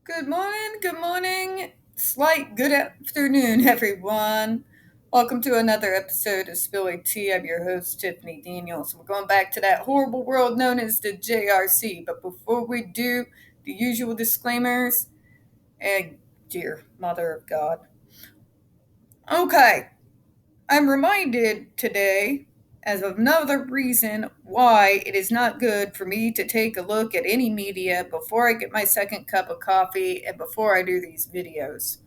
Good morning, slight good afternoon, everyone. Welcome to another episode of Spilly Tea. I'm your host, Tiffany Daniels. We're going back to that horrible world known as the JRC. But before we do, the usual disclaimers, and dear Mother of God. Okay, I'm reminded today, as of another reason, why it is not good for me to take a look at any media before I get my second cup of coffee and before I do these videos.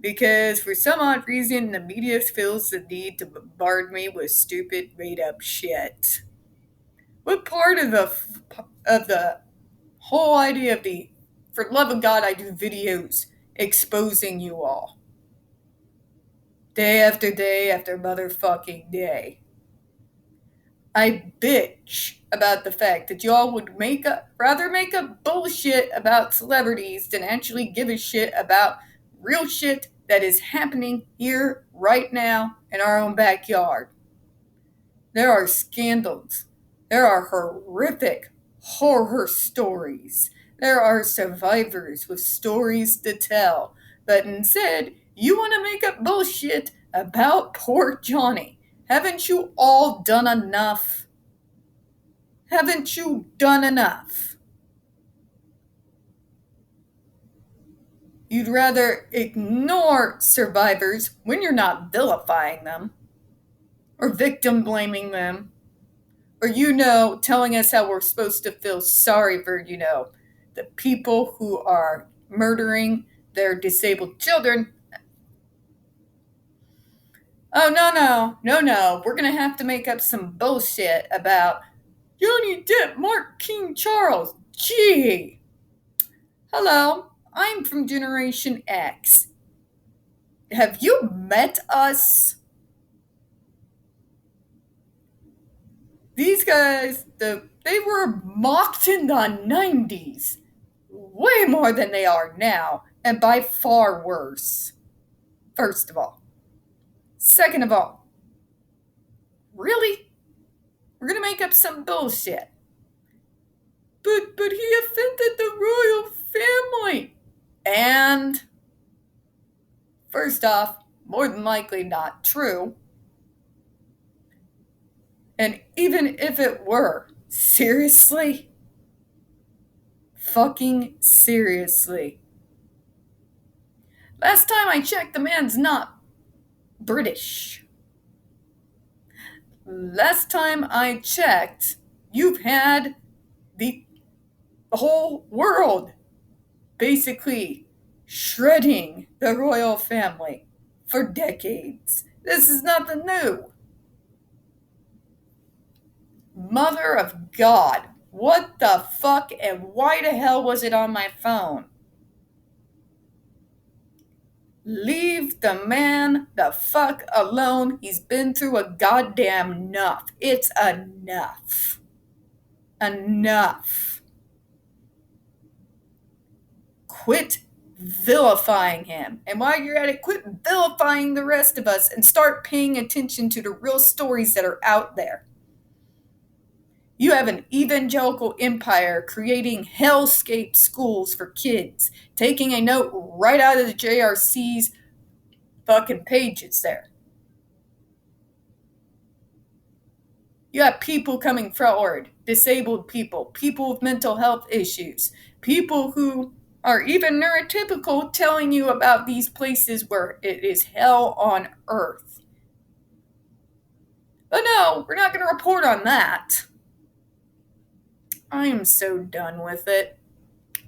Because for some odd reason, the media feels the need to bombard me with stupid, made-up shit. What part of the whole idea of the, for love of God, I do videos exposing you all day after motherfucking day? I bitch about the fact that y'all would rather make up bullshit about celebrities than actually give a shit about real shit that is happening here right now in our own backyard. There are scandals. There are horrific horror stories. There are survivors with stories to tell. But instead, you want to make up bullshit about poor Johnny. Haven't you all done enough? Haven't you done enough? You'd rather ignore survivors when you're not vilifying them, or victim blaming them, or, telling us how we're supposed to feel sorry for, the people who are murdering their disabled children. Oh, no. We're going to have to make up some bullshit about Johnny Depp, Mark King Charles. Gee. Hello, I'm from Generation X. Have you met us? These guys, they were mocked in the 90s. Way more than they are now, and by far worse. First of all. Second of all, really? We're gonna make up some bullshit. But he offended the royal family. And first off, more than likely not true. And even if it were, seriously? Fucking seriously. Last time I checked, the man's not British. Last time I checked, you've had the whole world basically shredding the royal family for decades. This is nothing new. Mother of God, what the fuck and why the hell was it on my phone? Leave the man the fuck alone. He's been through a goddamn enough. It's enough. Enough. Quit vilifying him. And while you're at it, quit vilifying the rest of us and start paying attention to the real stories that are out there. You have an evangelical empire creating hellscape schools for kids, taking a note right out of the JRC's fucking pages there. You have people coming forward, disabled people, people with mental health issues, people who are even neurotypical telling you about these places where it is hell on earth. But no, we're not going to report on that. I am so done with it.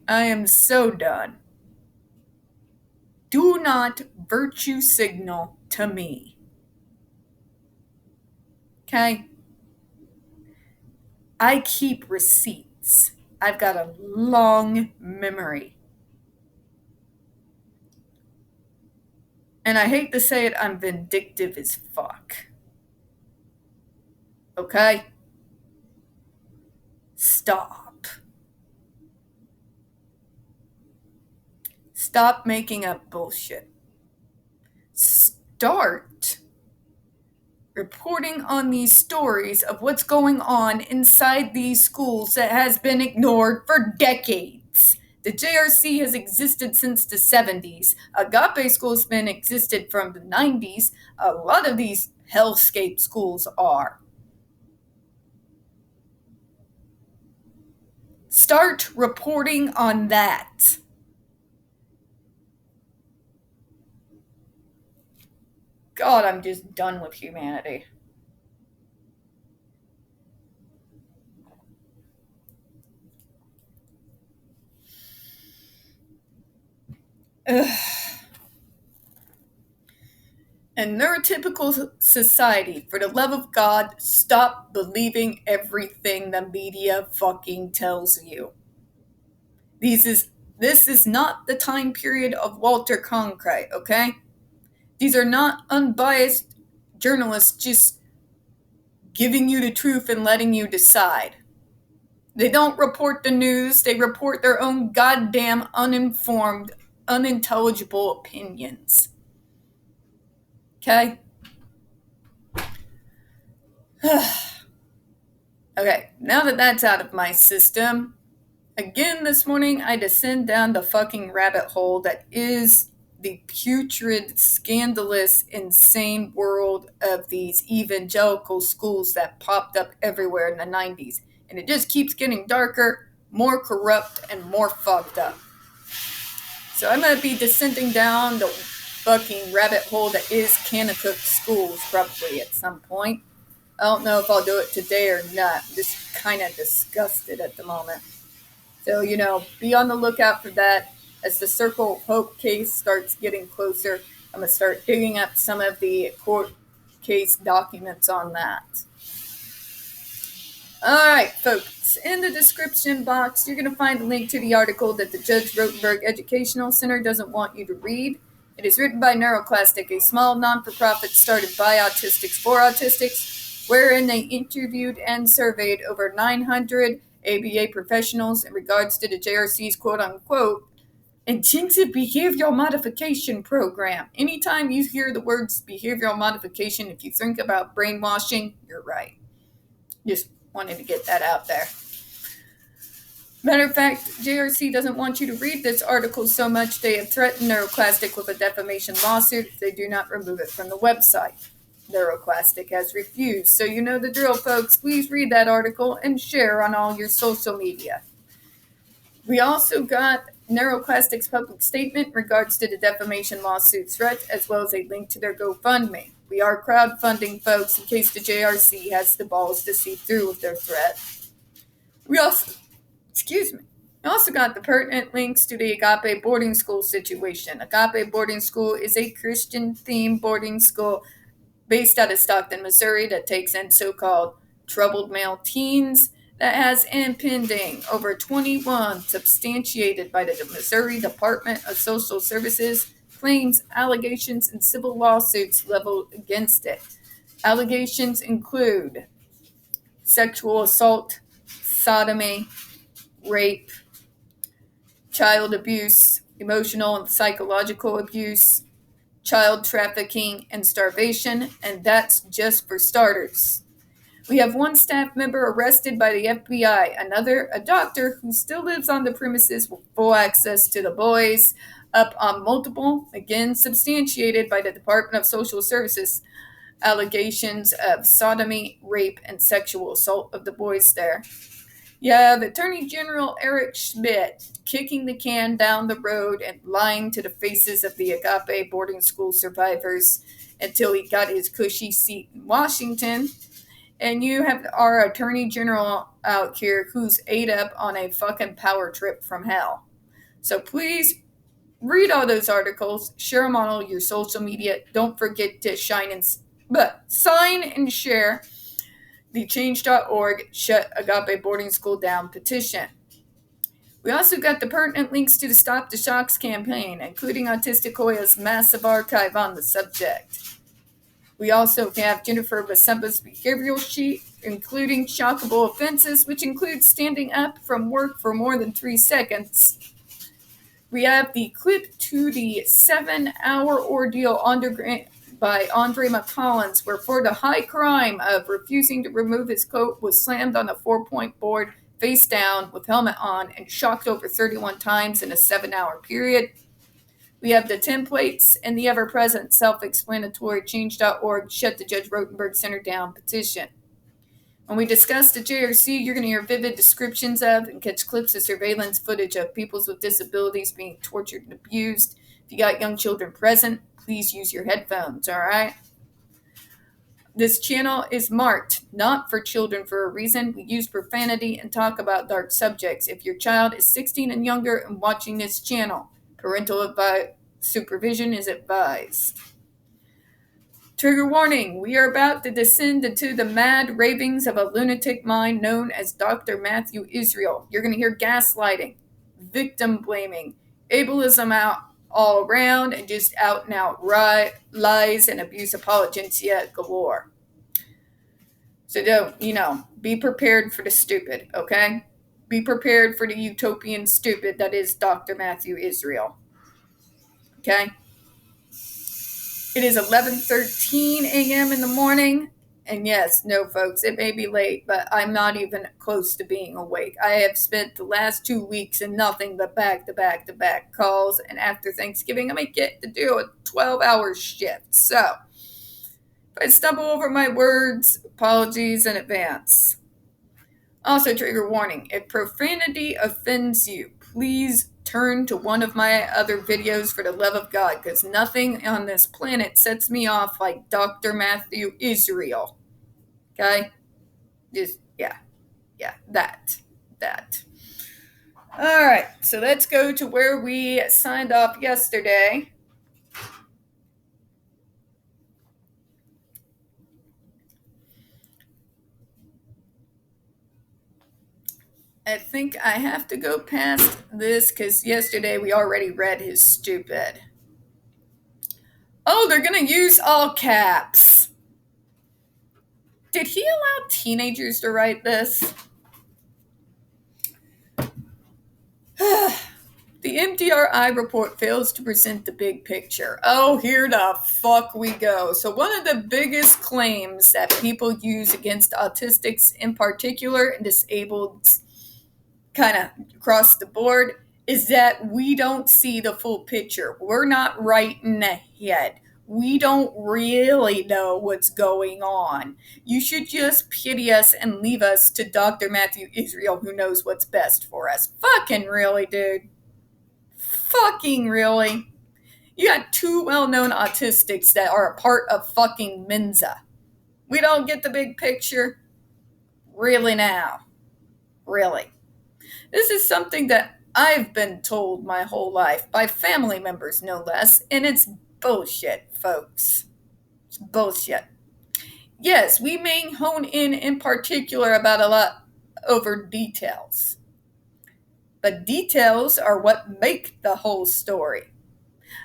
I am so done. Do not virtue signal to me. Okay? I keep receipts. I've got a long memory. And I hate to say it, I'm vindictive as fuck. Okay? Stop. Stop making up bullshit. Start reporting on these stories of what's going on inside these schools that has been ignored for decades. The JRC has existed since the 70s. Agape schools been existed from the 90s. A lot of these hellscape schools are. Start reporting on that. God, I'm just done with humanity. Ugh. A neurotypical society, for the love of God, stop believing everything the media fucking tells you. This is not the time period of Walter Cronkite, okay? These are not unbiased journalists just giving you the truth and letting you decide. They don't report the news, they report their own goddamn uninformed, unintelligible opinions. Okay? Okay, now that that's out of my system, again this morning I descend down the fucking rabbit hole that is the putrid, scandalous, insane world of these evangelical schools that popped up everywhere in the 90s. And it just keeps getting darker, more corrupt, and more fucked up. So I'm going to be descending down the fucking rabbit hole that is Kanakuk schools probably at some point. I don't know if I'll do it today or not. I'm just kind of disgusted at the moment. So, be on the lookout for that. As the Circle of Hope case starts getting closer, I'm going to start digging up some of the court case documents on that. Alright, folks, in the description box, you're going to find a link to the article that the Judge Rotenberg Educational Center doesn't want you to read. It is written by NeuroClastic, a small non-for-profit started by autistics for autistics, wherein they interviewed and surveyed over 900 ABA professionals in regards to the JRC's quote-unquote intensive behavioral modification program. Anytime you hear the words behavioral modification, if you think about brainwashing, you're right. Just wanted to get that out there. Matter of fact, JRC doesn't want you to read this article so much they have threatened NeuroClastic with a defamation lawsuit if they do not remove it from the website. NeuroClastic has refused. So you know the drill, folks. Please read that article and share on all your social media. We also got NeuroClastic's public statement in regards to the defamation lawsuit threat, as well as a link to their GoFundMe. We are crowdfunding, folks, in case the JRC has the balls to see through with their threat. We also got the pertinent links to the Agape boarding school situation. Agape boarding school is a Christian-themed boarding school based out of Stockton, Missouri, that takes in so-called troubled male teens that has impending over 21 substantiated by the Missouri Department of Social Services claims, allegations, and civil lawsuits leveled against it. Allegations include sexual assault, sodomy, rape, child abuse, emotional and psychological abuse, child trafficking, and starvation, and that's just for starters. We have one staff member arrested by the FBI, another a doctor who still lives on the premises with full access to the boys, up on multiple, again substantiated by the Department of Social Services, allegations of sodomy, rape, and sexual assault of the boys there. Yeah, the Attorney General Eric Schmidt kicking the can down the road and lying to the faces of the Agape boarding school survivors until he got his cushy seat in Washington. And you have our Attorney General out here who's ate up on a fucking power trip from hell. So please read all those articles, share them on all your social media. Don't forget to sign and share the Change.org Shut Agape Boarding School Down petition. We also got the pertinent links to the Stop the Shocks campaign, including Autistic Hoya's massive archive on the subject. We also have Jennifer Basemba's behavioral sheet, including shockable offenses, which includes standing up from work for more than 3 seconds. We have the clip to the 7-hour ordeal by Andre McCollins, where for the high crime of refusing to remove his coat was slammed on a 4-point board face down with helmet on and shocked over 31 times in a 7-hour period. We have the templates and the ever-present self-explanatory change.org shut the Judge Rotenberg Center down petition. When we discuss the JRC, you're going to hear vivid descriptions of and catch clips of surveillance footage of people with disabilities being tortured and abused. If you got young children present, please use your headphones, all right? This channel is marked not for children for a reason. We use profanity and talk about dark subjects. If your child is 16 and younger and watching this channel, parental supervision is advised. Trigger warning, we are about to descend into the mad ravings of a lunatic mind known as Dr. Matthew Israel. You're going to hear gaslighting, victim blaming, ableism out all around, and just out and out lies and abuse apologencia galore. So don't, be prepared for the stupid, okay? Be prepared for the utopian stupid that is Dr. Matthew Israel. Okay? It is 11:13 a.m. in the morning. And yes, no, folks, it may be late, but I'm not even close to being awake. I have spent the last 2 weeks in nothing but back-to-back-to-back calls. And after Thanksgiving, I may get to do a 12-hour shift. So, if I stumble over my words, apologies in advance. Also, trigger warning, if profanity offends you, please turn to one of my other videos for the love of God, because nothing on this planet sets me off like Dr. Matthew Israel. Okay? Just, yeah, that. Alright, so let's go to where we signed off yesterday. I think I have to go past this because yesterday we already read his stupid. Oh, they're going to use all caps. Did he allow teenagers to write this? The MDRI report fails to present the big picture. Oh, here the fuck we go. So one of the biggest claims that people use against autistics in particular and disabled kind of across the board is that we don't see the full picture. We're not writing ahead. We don't really know what's going on. You should just pity us and leave us to Dr. Matthew Israel, who knows what's best for us. Fucking really, dude. Fucking really. You got 2 well-known autistics that are a part of fucking Mensa. We don't get the big picture? Really now? Really? This is something that I've been told my whole life by family members, no less, and it's bullshit, folks. It's bullshit. Yes, we may hone in particular about a lot over details. But details are what make the whole story.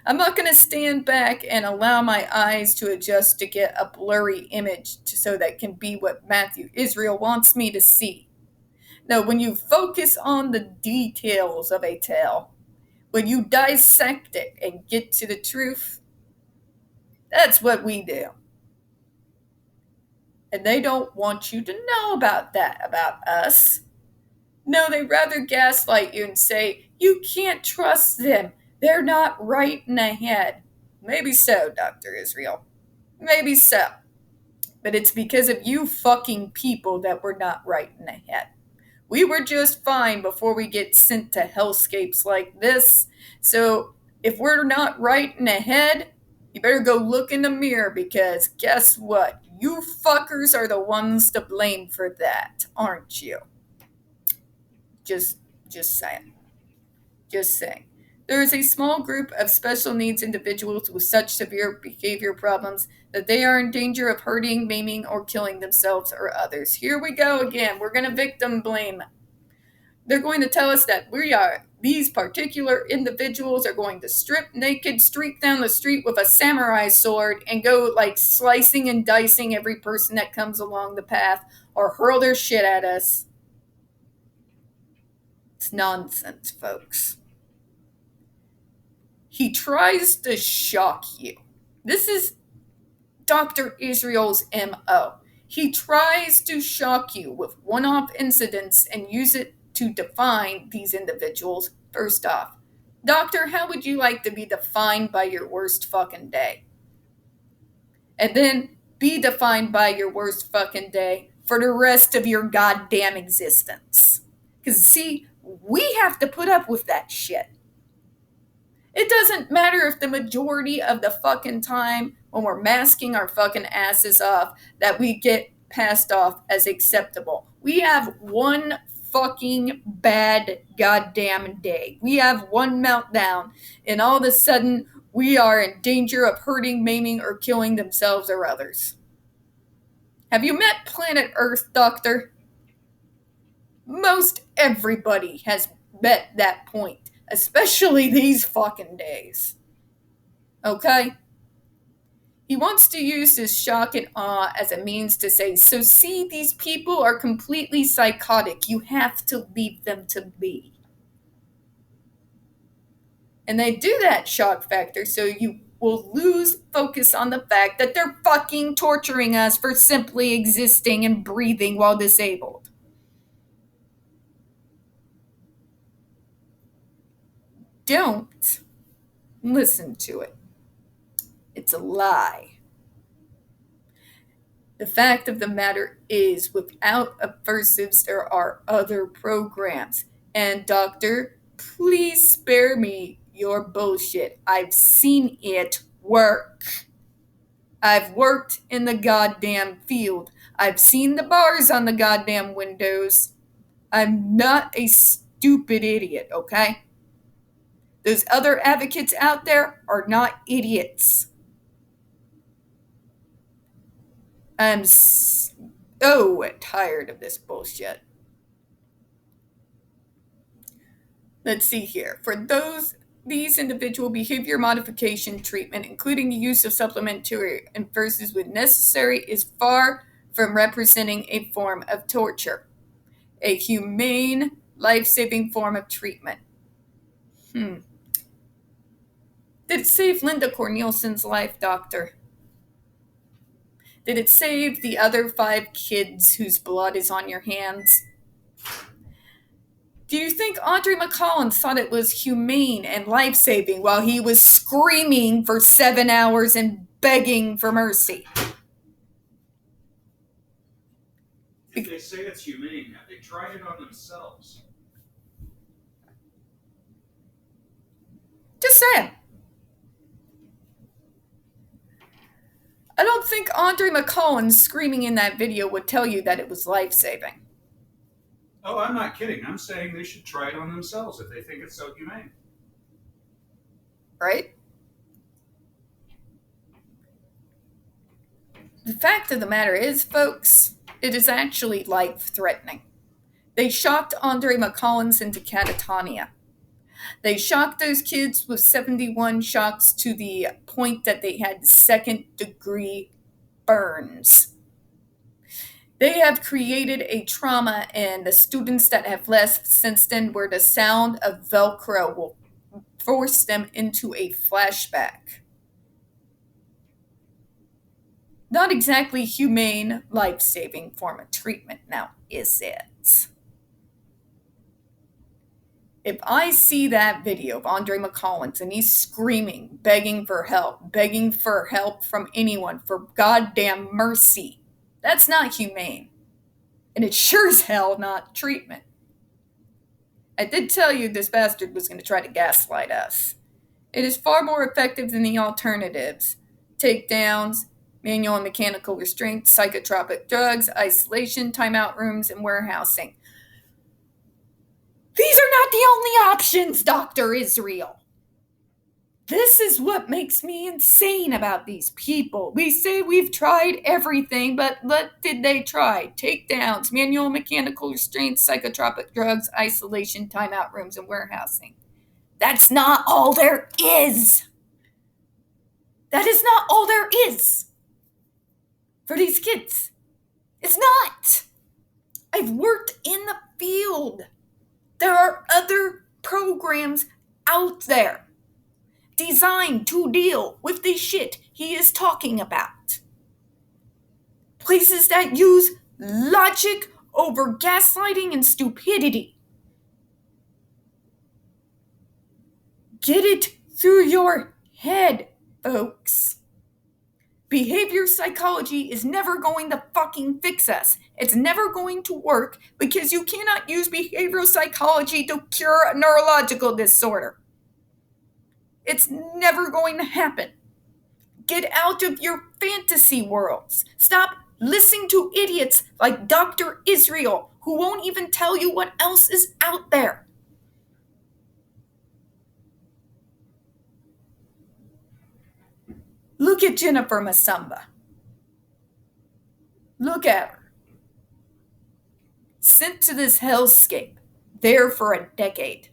I'm not going to stand back and allow my eyes to adjust to get a blurry image so that can be what Matthew Israel wants me to see. No, when you focus on the details of a tale, when you dissect it and get to the truth, that's what we do. And they don't want you to know about that about us. No, they'd rather gaslight you and say, you can't trust them. They're not writing ahead. Maybe so, Dr. Israel. Maybe so. But it's because of you fucking people that we're not writing ahead. We were just fine before we get sent to hellscapes like this. So if we're not writing ahead, you better go look in the mirror because guess what? You fuckers are the ones to blame for that, aren't you? Just saying. Just saying. There is a small group of special needs individuals with such severe behavior problems that they are in danger of hurting, maiming, or killing themselves or others. Here we go again. We're going to victim blame. They're going to tell us that these particular individuals are going to strip naked, streak down the street with a samurai sword, and go like slicing and dicing every person that comes along the path or hurl their shit at us. It's nonsense, folks. He tries to shock you. This is Dr. Israel's M.O. He tries to shock you with one-off incidents and use it to define these individuals. First off, doctor, how would you like to be defined by your worst fucking day? And then be defined by your worst fucking day for the rest of your goddamn existence. Because, see, we have to put up with that shit. It doesn't matter if the majority of the fucking time when we're masking our fucking asses off that we get passed off as acceptable. We have one fucking bad goddamn day. We have one meltdown, and all of a sudden we are in danger of hurting, maiming, or killing themselves or others. Have you met Planet Earth, Doctor? Most everybody has met that point, especially these fucking days. Okay? He wants to use this shock and awe as a means to say, so see, these people are completely psychotic. You have to leave them to be. And they do that shock factor so you will lose focus on the fact that they're fucking torturing us for simply existing and breathing while disabled. Don't listen to it. It's a lie. The fact of the matter is, without aversives, there are other programs. And doctor, please spare me your bullshit. I've seen it work. I've worked in the goddamn field. I've seen the bars on the goddamn windows. I'm not a stupid idiot, okay? Those other advocates out there are not idiots. I'm so tired of this bullshit. Let's see here. For these individual behavior modification treatment, including the use of supplementary aversives when necessary, is far from representing a form of torture. A humane, life-saving form of treatment. Did it save Linda Cornelius's life, doctor? Did it save the other 5 kids whose blood is on your hands? Do you think Andre McCollins thought it was humane and life-saving while he was screaming for 7 hours and begging for mercy? If they say it's humane, have they tried it on themselves? Just saying. I don't think Andre McCollins screaming in that video would tell you that it was life-saving. Oh, I'm not kidding. I'm saying they should try it on themselves if they think it's so humane. Right? The fact of the matter is, folks, it is actually life-threatening. They shocked Andre McCollins into catatonia. They shocked those kids with 71 shocks to the point that they had second-degree burns. They have created a trauma in the students that have left since then where the sound of Velcro will force them into a flashback. Not exactly humane, life-saving form of treatment now, is it? If I see that video of Andre McCollins and he's screaming, begging for help from anyone, for goddamn mercy, that's not humane. And it's sure as hell not treatment. I did tell you this bastard was going to try to gaslight us. It is far more effective than the alternatives. Takedowns, manual and mechanical restraints, psychotropic drugs, isolation, timeout rooms, and warehousing. These are not the only options, Dr. Israel. This is what makes me insane about these people. We say we've tried everything, but what did they try? Takedowns, manual mechanical restraints, psychotropic drugs, isolation, timeout rooms, and warehousing. That's not all there is. That is not all there is for these kids. It's not. I've worked in the field. There are other programs out there designed to deal with the shit he is talking about. Places that use logic over gaslighting and stupidity. Get it through your head, folks. Behavior psychology is never going to fucking fix us. It's never going to work because you cannot use behavioral psychology to cure a neurological disorder. It's never going to happen. Get out of your fantasy worlds. Stop listening to idiots like Dr. Israel, who won't even tell you what else is out there. Look at Jennifer Masamba. Look at her. Sent to this hellscape, there for a decade.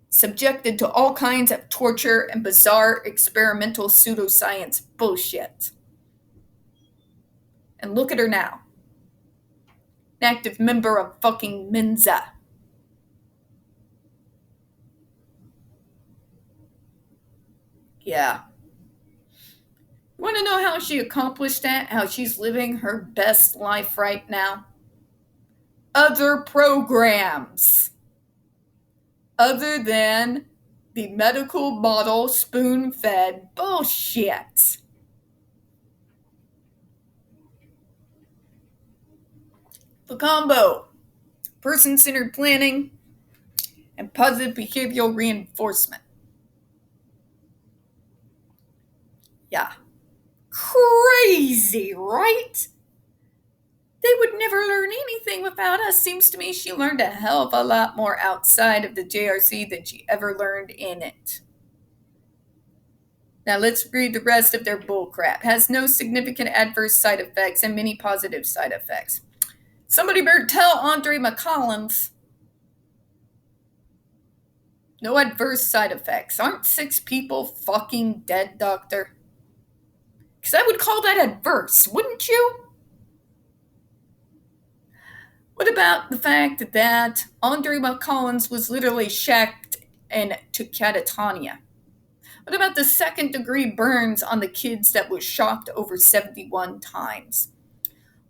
Subjected to all kinds of torture and bizarre experimental pseudoscience bullshit. And look at her now. An active member of fucking Mensa. Yeah. Want to know how she accomplished that? How she's living her best life right now? Other programs. Other than the medical model spoon-fed bullshit. The combo. Person-centered planning and positive behavioral reinforcement. Yeah. Crazy, right? They would never learn anything without us. Seems to me she learned a hell of a lot more outside of the JRC than she ever learned in it. Now let's read the rest of their bullcrap. Has no significant adverse side effects and many positive side effects. Somebody better tell Andre McCollums. No adverse side effects. Aren't 6 people fucking dead, doctor? Because I would call that adverse, wouldn't you? What about the fact that Andre McCollums was literally shacked into catatonia? What about the 2nd-degree burns on the kids that was shocked over 71 times?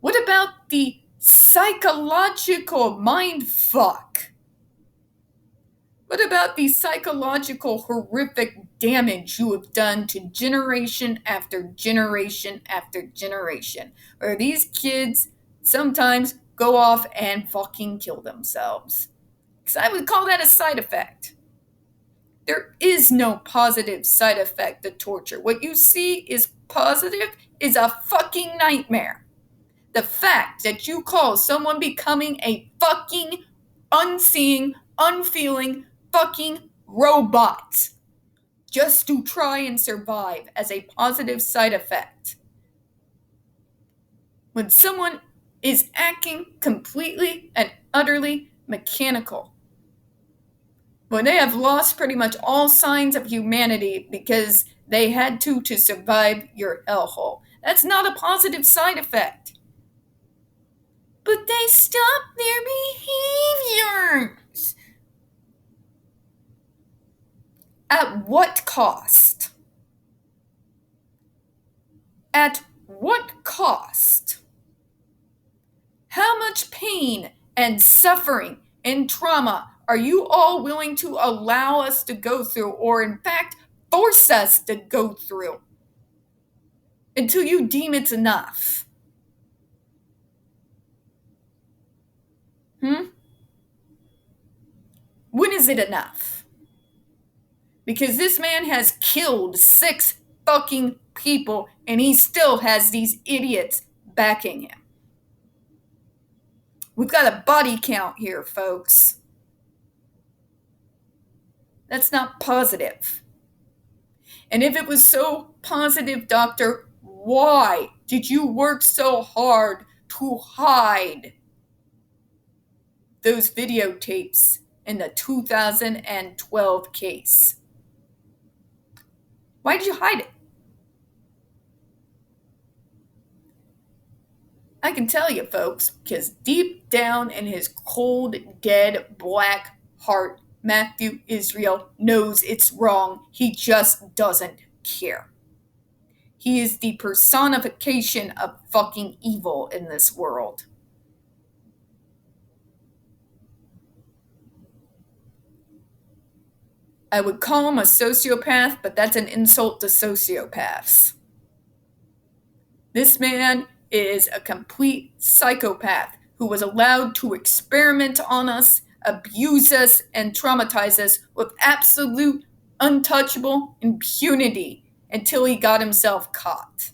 What about the psychological mind fuck? What about the psychological horrific damage you have done to generation after generation after generation, where these kids sometimes go off and fucking kill themselves? Because I would call that a side effect. There is no positive side effect to torture. What you see is positive is a fucking nightmare. The fact that you call someone becoming a fucking unseeing, unfeeling fucking robot just to try and survive as a positive side effect. When someone is acting completely and utterly mechanical, when they have lost pretty much all signs of humanity because they had to survive your hellhole, that's not a positive side effect. But they stop their behaviors. At what cost? At what cost? How much pain and suffering and trauma are you all willing to allow us to go through, or in fact, force us to go through, until you deem it's enough? When is it enough? Because this man has killed 6 fucking people and he still has these idiots backing him. We've got a body count here, folks. That's not positive. And if it was so positive, doctor, why did you work so hard to hide those videotapes in the 2012 case? Why did you hide it? I can tell you, folks, because deep down in his cold, dead, black heart, Matthew Israel knows it's wrong. He just doesn't care. He is the personification of fucking evil in this world. I would call him a sociopath, but that's an insult to sociopaths. This man is a complete psychopath who was allowed to experiment on us, abuse us, and traumatize us with absolute untouchable impunity until he got himself caught.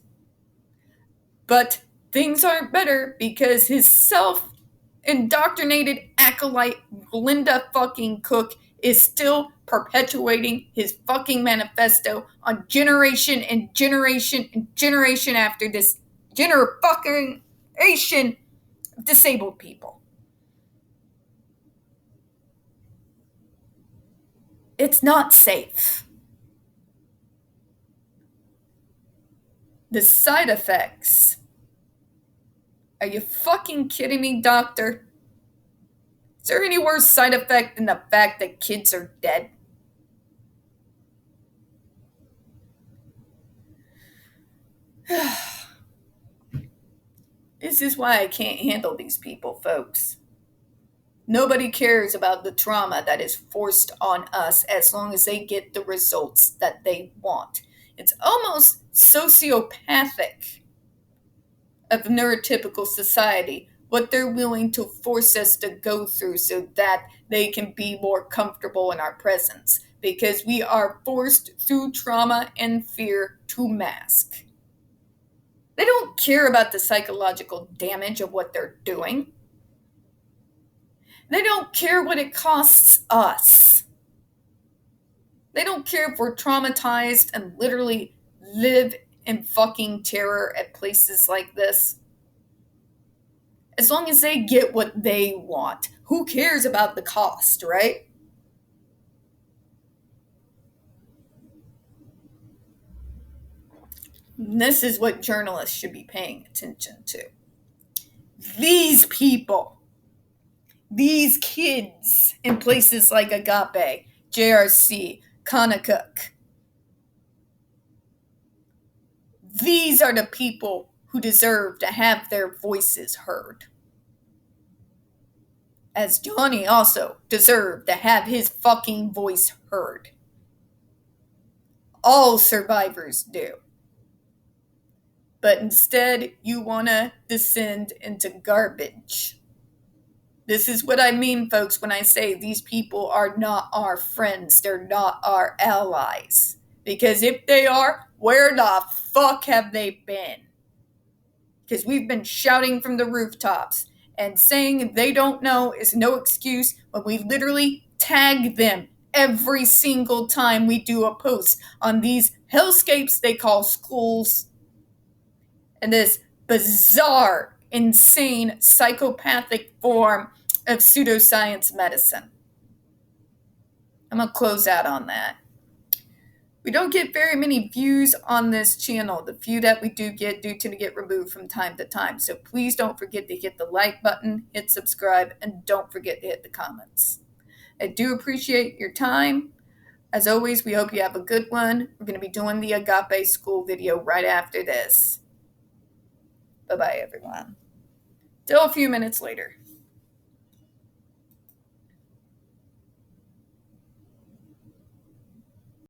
But things aren't better because his self-indoctrinated acolyte, Linda fucking Cook, is still perpetuating his fucking manifesto on generation and generation and generation after this generation of disabled people. It's not safe. The side effects. Are you fucking kidding me, doctor? Is there any worse side effect than the fact that kids are dead? This is why I can't handle these people, folks. Nobody cares about the trauma that is forced on us as long as they get the results that they want. It's almost sociopathic of the neurotypical society what they're willing to force us to go through so that they can be more comfortable in our presence, because we are forced through trauma and fear to mask. They don't care about the psychological damage of what they're doing. They don't care what it costs us. They don't care if we're traumatized and literally live in fucking terror at places like this. As long as they get what they want. Who cares about the cost, right? And this is what journalists should be paying attention to. These people, these kids in places like Agape, JRC, Conacook, these are the people who deserve to have their voices heard. As Johnny also deserved to have his fucking voice heard. All survivors do. But instead, you want to descend into garbage. This is what I mean, folks, when I say these people are not our friends. They're not our allies. Because if they are, where the fuck have they been? Because we've been shouting from the rooftops, and saying they don't know is no excuse when we literally tag them every single time we do a post on these hellscapes they call schools and this bizarre, insane, psychopathic form of pseudoscience medicine. I'm going to close out on that. We don't get very many views on this channel. The few that we do tend to get removed from time to time. So please don't forget to hit the like button, hit subscribe, and don't forget to hit the comments. I do appreciate your time. As always, we hope you have a good one. We're going to be doing the Agape School video right after this. Bye-bye, everyone. Till a few minutes later.